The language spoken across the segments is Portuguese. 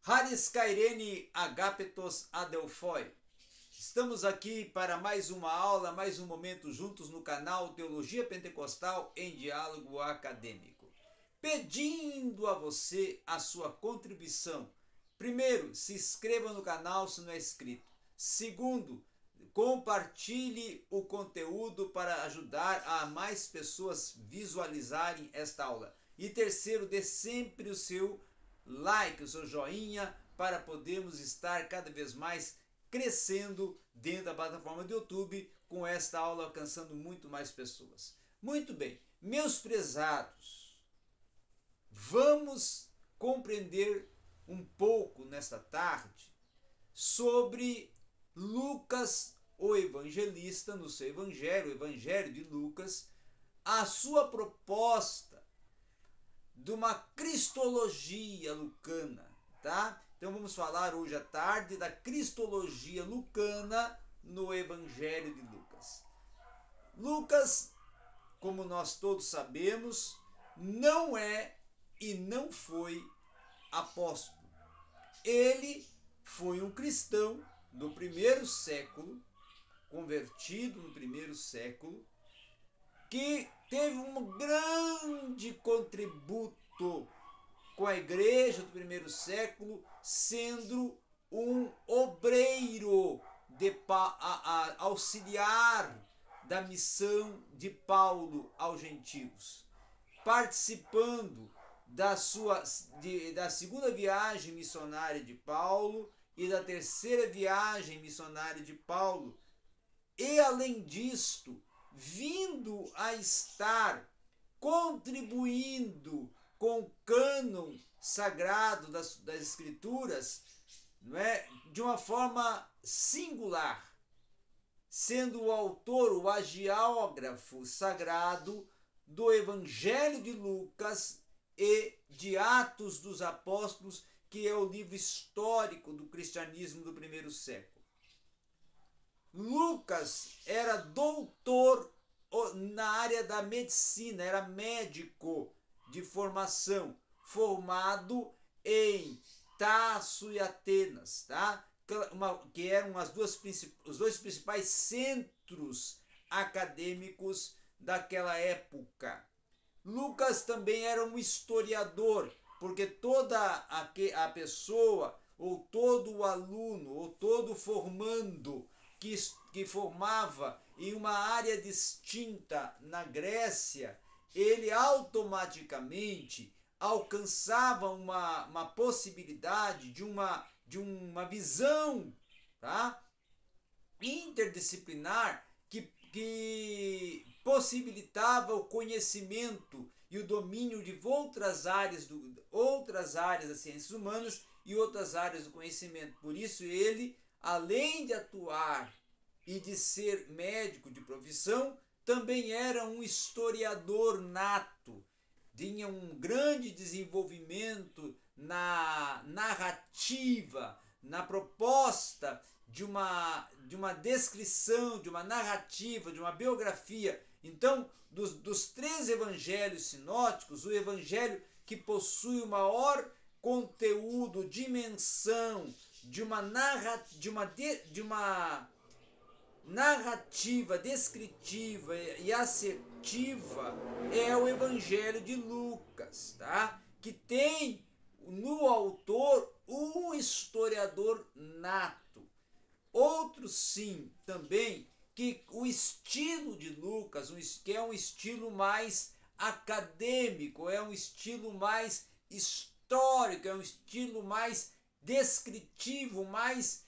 Haris Kairene Agapetos Adelphoi. Estamos aqui para mais uma aula, mais um momento juntos no canal Teologia Pentecostal em Diálogo Acadêmico. Pedindo a você a sua contribuição. Primeiro, se inscreva no canal se não é inscrito. Segundo, compartilhe o conteúdo para ajudar a mais pessoas visualizarem esta aula. E terceiro, dê sempre o seu like, o seu joinha, para podermos estar cada vez mais crescendo dentro da plataforma do YouTube, com esta aula alcançando muito mais pessoas. Muito bem, meus prezados, vamos compreender um pouco nesta tarde sobre Lucas, o evangelista, no seu evangelho, o evangelho de Lucas, a sua proposta de uma cristologia lucana, tá? Então vamos falar hoje à tarde da cristologia lucana no evangelho de Lucas. Lucas, como nós todos sabemos, não é e não foi apóstolo. Ele foi um cristão do primeiro século, convertido no primeiro século, que teve um grande contributo com a igreja do primeiro século, sendo um obreiro auxiliar da missão de Paulo aos gentios, participando da segunda viagem missionária de Paulo e da terceira viagem missionária de Paulo, e além disto, vindo a estar contribuindo com o cânon sagrado das Escrituras, não é? De uma forma singular, sendo o autor, o agiógrafo sagrado do Evangelho de Lucas e de Atos dos Apóstolos, que é o livro histórico do cristianismo do primeiro século. Lucas era doutor na área da medicina, era médico de formação, formado em Tasso e Atenas, tá? Que eram os dois principais centros acadêmicos daquela época. Lucas também era um historiador, porque toda a pessoa, ou todo o aluno, ou todo formando que formava em uma área distinta na Grécia, ele automaticamente alcançava uma possibilidade de uma visão, tá? Interdisciplinar que possibilitava o conhecimento e o domínio de outras áreas das ciências humanas e outras áreas do conhecimento. Por isso ele, além de atuar e de ser médico de profissão, também era um historiador nato. Tinha um grande desenvolvimento na narrativa, na proposta de uma descrição, de uma narrativa, de uma biografia. Então, dos três evangelhos sinóticos, o evangelho que possui o maior conteúdo, dimensão, de uma narrativa descritiva e assertiva é o Evangelho de Lucas, tá? Que tem no autor um historiador nato. Outro sim, também, que o estilo de Lucas, que é um estilo mais acadêmico, é um estilo mais histórico, é um estilo mais descritivo, mais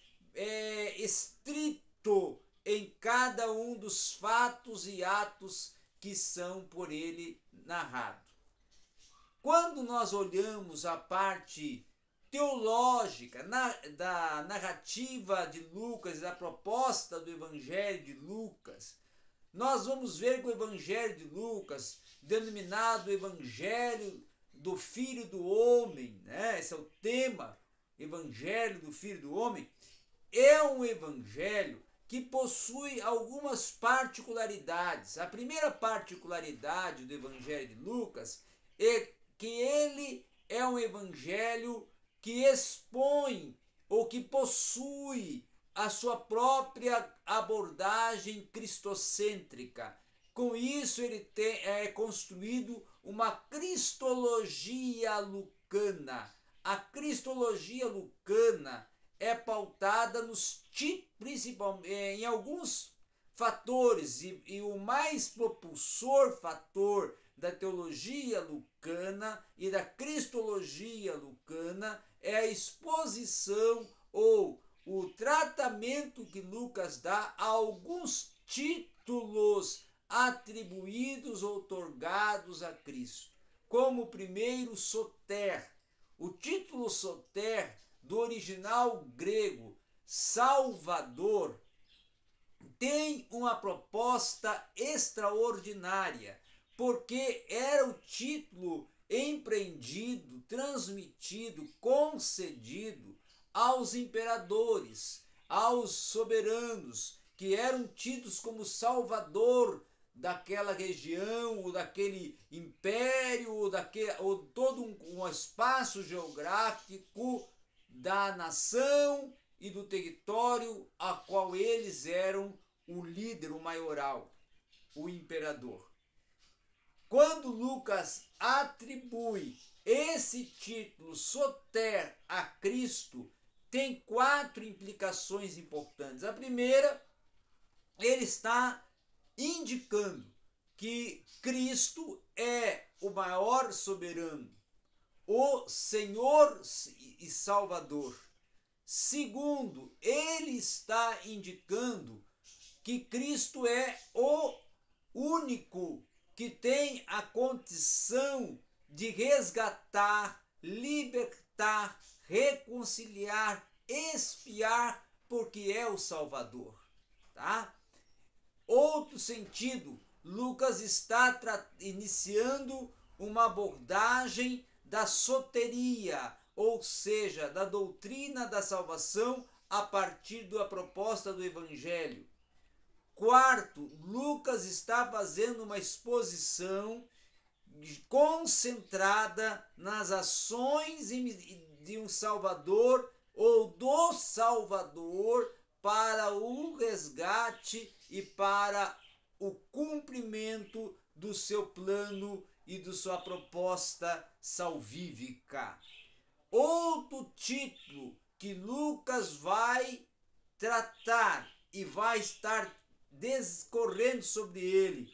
estrito em cada um dos fatos e atos que são por ele narrados. Quando nós olhamos a parte teológica da narrativa de Lucas, da proposta do Evangelho de Lucas, nós vamos ver que o Evangelho de Lucas, denominado Evangelho do Filho do Homem, né? Esse é o tema, Evangelho do Filho do Homem, é um evangelho que possui algumas particularidades. A primeira particularidade do Evangelho de Lucas é que ele é um evangelho que expõe ou que possui a sua própria abordagem cristocêntrica. Com isso, ele é construído uma cristologia lucana. A cristologia lucana é pautada principalmente em alguns fatores, e o mais propulsor fator da teologia lucana e da cristologia lucana é a exposição ou o tratamento que Lucas dá a alguns títulos atribuídos ou outorgados a Cristo, como o primeiro soter. O título soter, do original grego Salvador, tem uma proposta extraordinária, porque era o título empreendido, transmitido, concedido aos imperadores, aos soberanos, que eram tidos como salvador daquela região, ou daquele império, ou todo um espaço geográfico da nação e do território a qual eles eram o líder, o maioral, o imperador. Quando Lucas atribui esse título soter a Cristo, tem 4 implicações importantes. A primeira, ele está indicando que Cristo é o maior soberano, o Senhor e Salvador. Segundo, ele está indicando que Cristo é o único que tem a condição de resgatar, libertar, reconciliar, expiar, porque é o Salvador, tá? Outro sentido, Lucas está iniciando uma abordagem da soteria, ou seja, da doutrina da salvação a partir da proposta do Evangelho. Quarto, Lucas está fazendo uma exposição concentrada nas ações de um Salvador ou do Salvador para o resgate e para o cumprimento do seu plano e de sua proposta salvífica. Outro título que Lucas vai tratar e vai estar discorrendo sobre ele,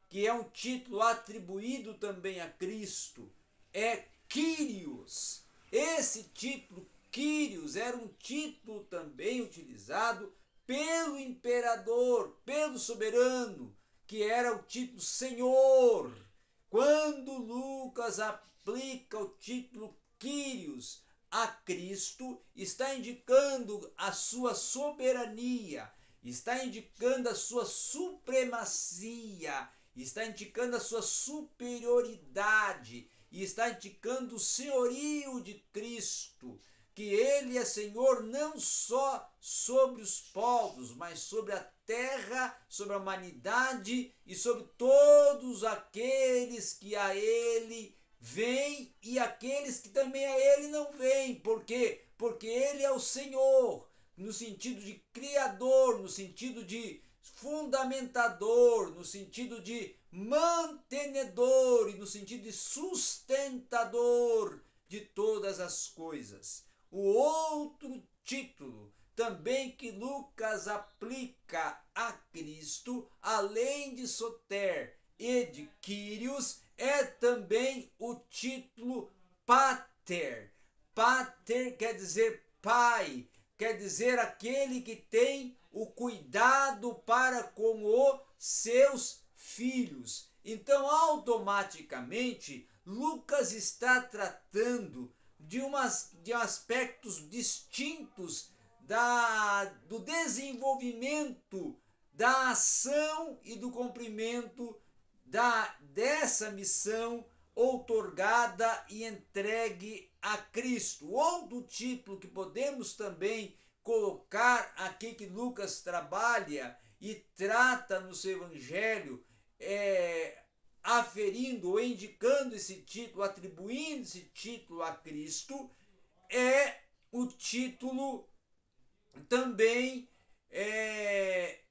que é um título atribuído também a Cristo, é Kyrios. Esse título, Kyrios, era um título também utilizado pelo imperador, pelo soberano, que era o título Senhor. Quando Lucas aplica o título Kyrios a Cristo, está indicando a sua soberania, está indicando a sua supremacia, está indicando a sua superioridade, e está indicando o senhorio de Cristo, que ele é Senhor não só sobre os povos, mas sobre a terra, sobre a humanidade e sobre todos aqueles que a ele vêm e aqueles que também a ele não vêm. Por quê? Porque ele é o Senhor, no sentido de criador, no sentido de fundamentador, no sentido de mantenedor e no sentido de sustentador de todas as coisas. O outro título também que Lucas aplica a Cristo, além de soter e de Kyrios, é também o título Pater. Pater quer dizer pai, quer dizer aquele que tem o cuidado para com os seus filhos. Então, automaticamente, Lucas está tratando de aspectos distintos do desenvolvimento da ação e do cumprimento dessa missão outorgada e entregue a Cristo. Outro título que podemos também colocar aqui que Lucas trabalha e trata no seu evangelho, aferindo ou indicando esse título, atribuindo esse título a Cristo, é o título também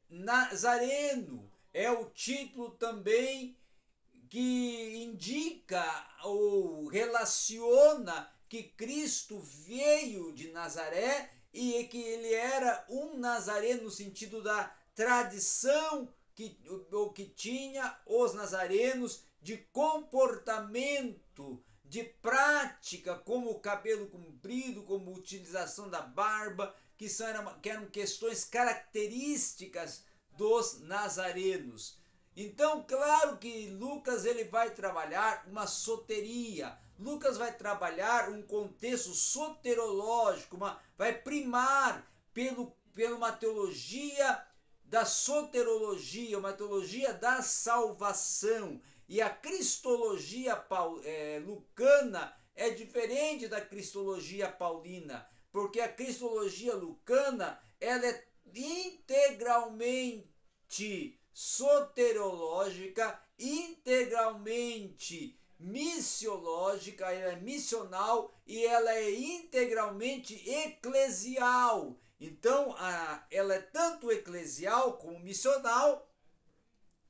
nazareno, é o título também que indica ou relaciona que Cristo veio de Nazaré e que ele era um nazareno no sentido da tradição que tinha os nazarenos de comportamento, de prática, como o cabelo comprido, como a utilização da barba, que eram questões características dos nazarenos. Então, claro que Lucas ele vai trabalhar uma soteria, Lucas vai trabalhar um contexto soterológico, vai primar pela uma teologia da soterologia, uma teologia da salvação. E a cristologia lucana é diferente da cristologia paulina, porque a cristologia lucana ela é integralmente soterológica, integralmente missiológica, ela é missional e ela é integralmente eclesial. Então, ela é tanto eclesial como missional,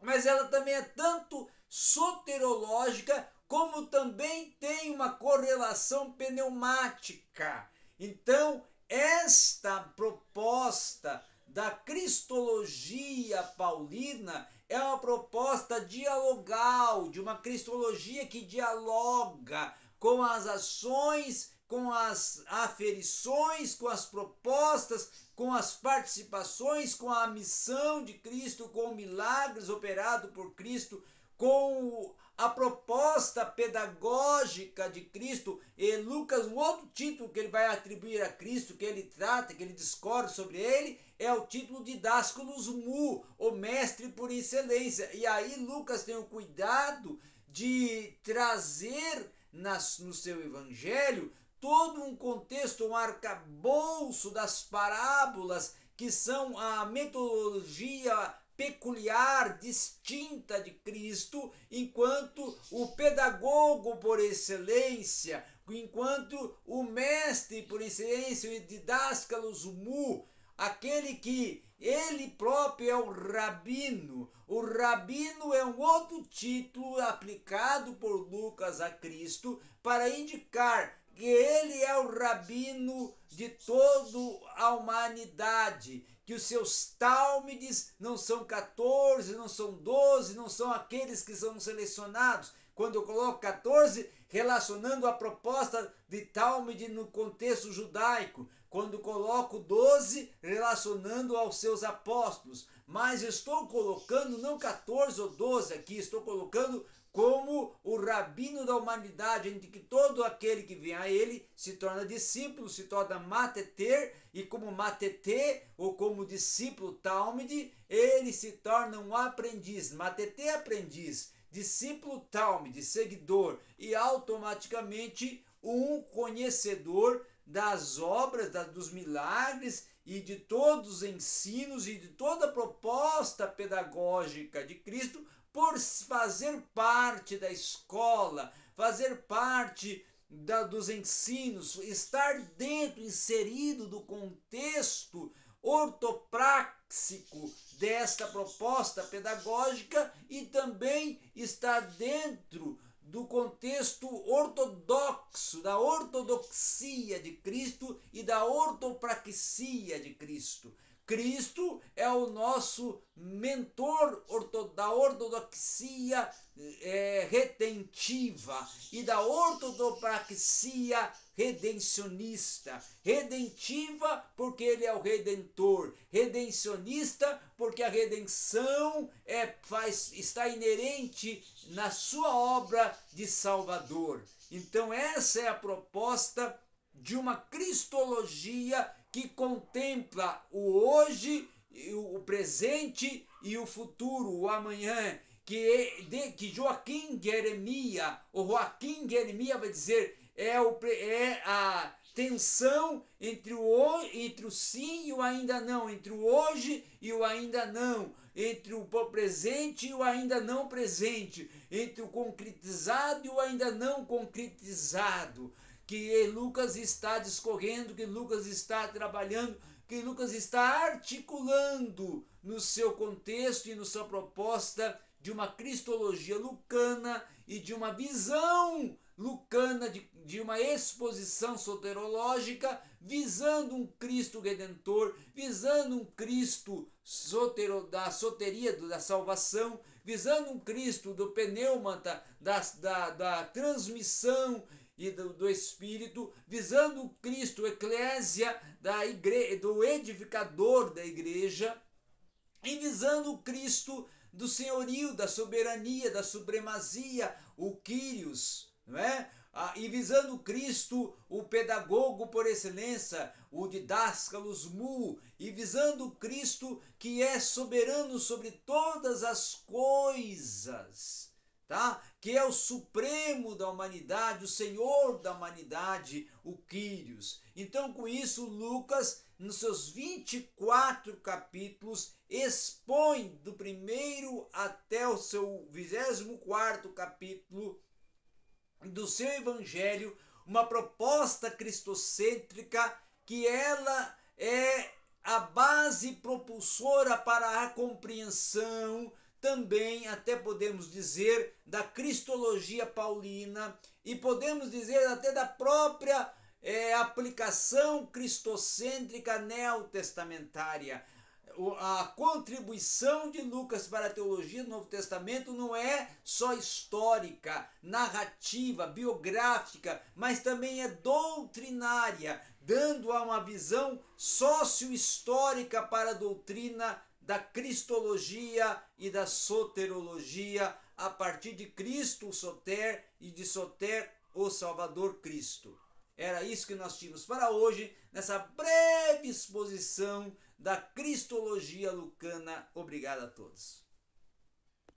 mas ela também é tanto soterológica como também tem uma correlação pneumática. Então, esta proposta da cristologia paulina é uma proposta dialogal, de uma cristologia que dialoga com as ações, com as aferições, com as propostas, com as participações, com a missão de Cristo, com milagres operados por Cristo, com a proposta pedagógica de Cristo. E Lucas, um outro título que ele vai atribuir a Cristo, que ele trata, que ele discorre sobre ele, é o título de Didáscalos Mu, o mestre por excelência. E aí Lucas tem o cuidado de trazer no seu evangelho todo um contexto, um arcabouço das parábolas, que são a metodologia peculiar, distinta de Cristo, enquanto o pedagogo por excelência, enquanto o mestre por excelência, o didáscalos mu, aquele que ele próprio é o rabino. O rabino é um outro título aplicado por Lucas a Cristo para indicar que ele é o rabino de toda a humanidade, que os seus tálmides não são 14, não são 12, não são aqueles que são selecionados. Quando eu coloco 14, relacionando a proposta de Talmud no contexto judaico. Quando coloco 12, relacionando aos seus apóstolos. Mas estou colocando não 14 ou 12 aqui, estou colocando como o rabino da humanidade, em que todo aquele que vem a ele se torna discípulo, se torna mateter, e como matetê, ou como discípulo Talmud, ele se torna um aprendiz. Matetê, aprendiz, discípulo Talmud, seguidor, e automaticamente um conhecedor das obras, dos milagres e de todos os ensinos e de toda a proposta pedagógica de Cristo, por fazer parte da escola, fazer parte dos ensinos, estar dentro, inserido do contexto ortopráxico desta proposta pedagógica e também estar dentro do contexto ortodoxo, da ortodoxia de Cristo e da ortopraxia de Cristo. Cristo é o nosso mentor da ortodoxia retentiva e da ortodoxia redencionista. Redentiva porque ele é o redentor, redencionista porque a redenção está inerente na sua obra de Salvador. Então essa é a proposta de uma cristologia que contempla o hoje, o presente e o futuro, o amanhã, que Joaquim Jeremias vai dizer, é a tensão entre o sim e o ainda não, entre o hoje e o ainda não, entre o presente e o ainda não presente, entre o concretizado e o ainda não concretizado, que Lucas está discorrendo, que Lucas está trabalhando, que Lucas está articulando no seu contexto e na sua proposta de uma cristologia lucana e de uma visão lucana, de uma exposição soterológica, visando um Cristo Redentor, visando um Cristo da soteria, da salvação, visando um Cristo do pneumata, da transmissão e do Espírito, visando o Cristo eclésia, do edificador da igreja, e visando o Cristo do senhorio, da soberania, da supremacia, o Kyrios, não é? E visando Cristo, o pedagogo por excelência, o didáscalos mu, e visando Cristo que é soberano sobre todas as coisas, tá? Que é o supremo da humanidade, o Senhor da humanidade, o Kyrios. Então, com isso, Lucas, nos seus 24 capítulos, expõe do primeiro até o seu 24º capítulo do seu evangelho uma proposta cristocêntrica que ela é a base propulsora para a compreensão também, até podemos dizer, da cristologia paulina e podemos dizer até da própria aplicação cristocêntrica neotestamentária. A contribuição de Lucas para a teologia do Novo Testamento não é só histórica, narrativa, biográfica, mas também é doutrinária, dando uma visão socio-histórica para a doutrina da cristologia e da soterologia a partir de Cristo, o Soter, e de Soter, o Salvador Cristo. Era isso que nós tínhamos para hoje, nessa breve exposição da cristologia lucana. Obrigado a todos.